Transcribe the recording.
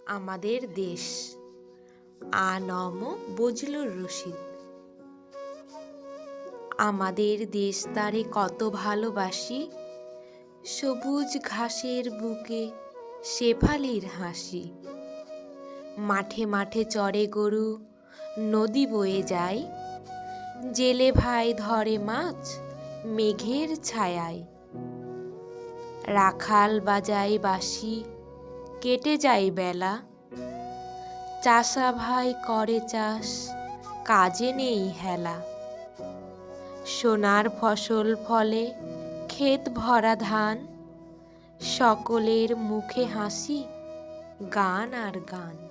আমাদের দেশ। বজলুর রশিদ। আমাদের দেশ তারে কত ভালোবাসি, সবুজ ঘাসের বুকে শেফালির হাসি। মাঠে মাঠে চরে গরু, নদী বয়ে যায়, জেলে ভাই ধরে মাছ মেঘের ছায়ায়। রাখাল বাজায় বাঁশি, কেটে যায় বেলা, চাষা ভাই করে চাষ, কাজে নেই হেলা। সোনার ফসল ফলে, ক্ষেত ভরা ধান, সকলের মুখে হাসি, গান আর গান।